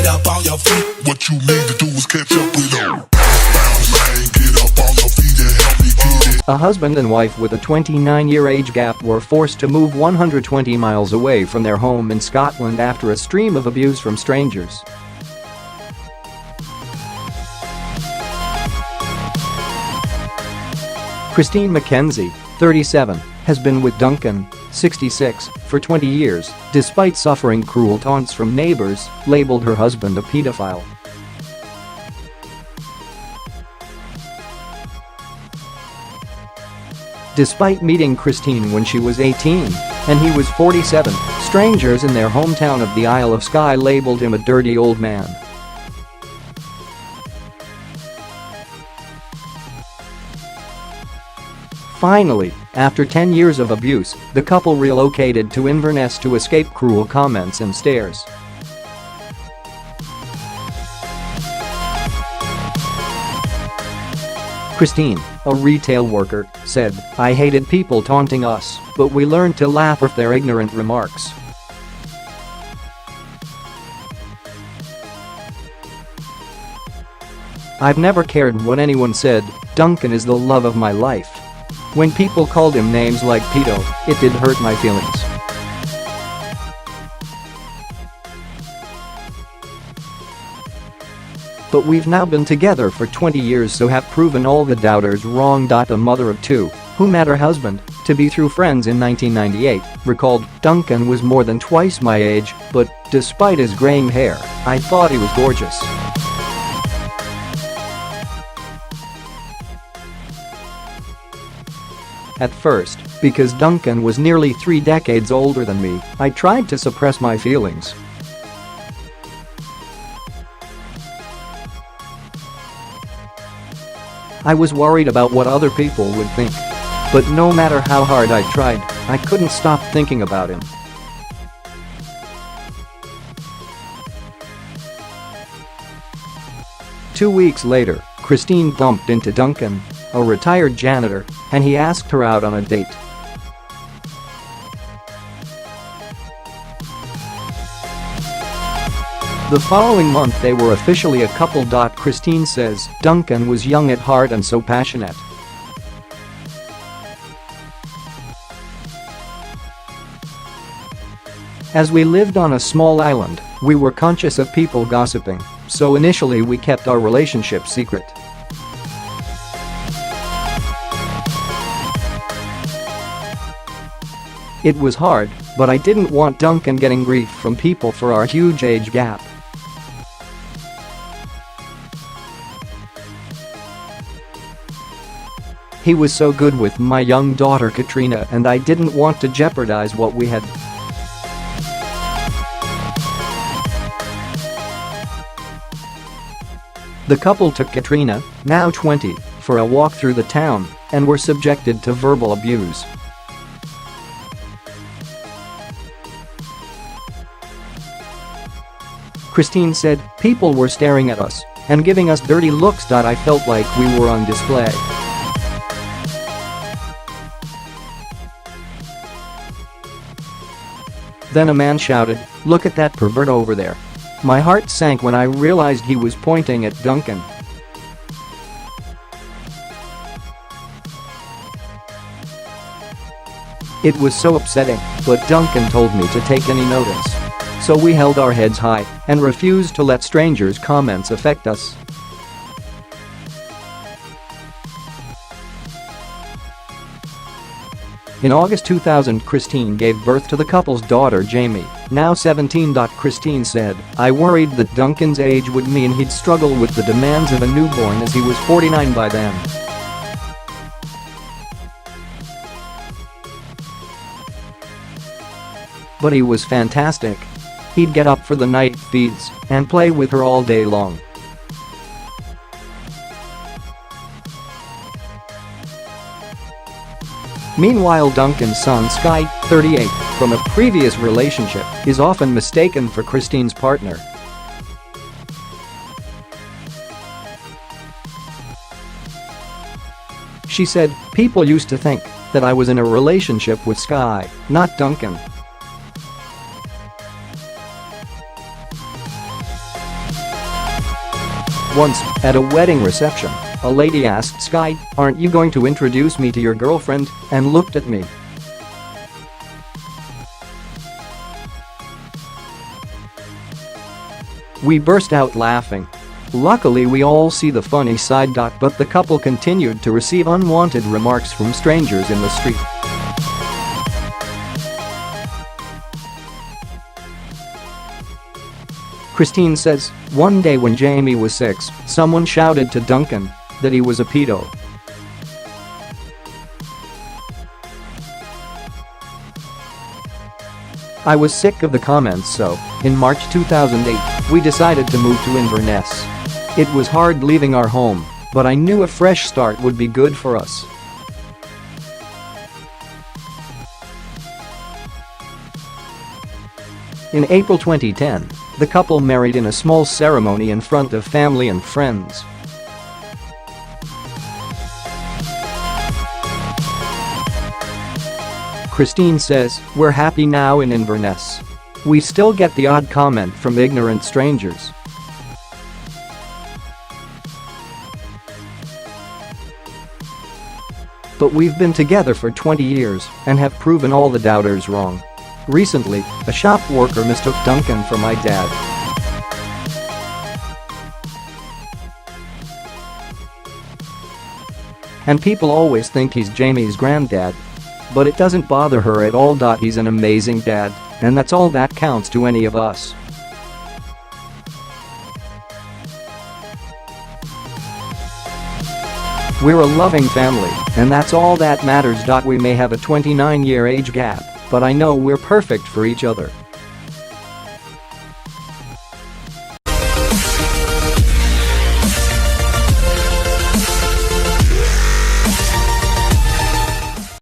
get up on your feet. What you need to do is catch up with them. Bounce, man, get up on your feet and help me get it. A husband and wife with a 29-year age gap were forced to move 120 miles away from their home in Scotland after a stream of abuse from strangers. Kristine Mackenzie, 37, has been with Duncan, 66, for 20 years, despite suffering cruel taunts from neighbours, labelled her husband a paedophile. Despite meeting Kristine when she was 18 and he was 47, strangers in their hometown of the Isle of Skye labelled him a dirty old man. Finally, after 10 years of abuse, the couple relocated to Inverness to escape cruel comments and stares. Kristine, a retail worker, said, "I hated people taunting us, but we learned to laugh at their ignorant remarks." "I've never cared what anyone said. Duncan is the love of my life. When people called him names like paedo, it did hurt my feelings." But we've now been together for 20 years, so have proven all the doubters wrong. The mother of two, who met her husband to be through friends in 1998, recalled, "Duncan was more than twice my age, but despite his graying hair, I thought he was gorgeous." At first, because Duncan was nearly 3 decades older than me, I tried to suppress my feelings. I was worried about what other people would think. But no matter how hard I tried, I couldn't stop thinking about him. Two weeks later, Kristine bumped into Duncan, a retired janitor, and he asked her out on a date. The following month they were officially a couple. Kristine says, "Duncan was young at heart and so passionate. As we lived on a small island, we were conscious of people gossiping, so initially we kept our relationship secret. It was hard, but I didn't want Duncan getting grief from people for our huge age gap. He was so good with my young daughter Katrina, and I didn't want to jeopardize what we had." The couple took Katrina, now 20, for a walk through the town and were subjected to verbal abuse. Kristine said, "People were staring at us and giving us dirty looks. I felt like we were on display. Then a man shouted, 'Look at that pervert over there.' My heart sank when I realized he was pointing at Duncan. It was so upsetting, but Duncan told me to take any notice. So we held our heads high and refused to let strangers' comments affect us." In August 2000, Kristine gave birth to the couple's daughter Jamie, now 17. Kristine said, "I worried that Duncan's age would mean he'd struggle with the demands of a newborn, as he was 49 by then. But he was fantastic. He'd get up for the night feeds and play with her all day long." Meanwhile, Duncan's son Skye, 38, from a previous relationship, is often mistaken for Kristine's partner. She said, "People used to think that I was in a relationship with Skye, not Duncan." Once, at a wedding reception, a lady asked Skye, "Aren't you going to introduce me to your girlfriend?" and looked at me. We burst out laughing. Luckily we all see the funny side, but the couple continued to receive unwanted remarks from strangers in the street. Kristine says, one day when Jamie was 6, someone shouted to Duncan that he was a paedo. I was sick of the comments, so, in March 2008, we decided to move to Inverness. It was hard leaving our home, but I knew a fresh start would be good for us. In April 2010, the couple married in a small ceremony in front of family and friends. Kristine says, "We're happy now in Inverness. We still get the odd comment from ignorant strangers. But we've been together for 20 years and have proven all the doubters wrong." Recently, a shop worker mistook Duncan for my dad. And people always think he's Jamie's granddad. But it doesn't bother her at all. He's an amazing dad, and that's all that counts to any of us. We're a loving family, and that's all that matters. We may have a 29-year age gap, but I know we're perfect for each other.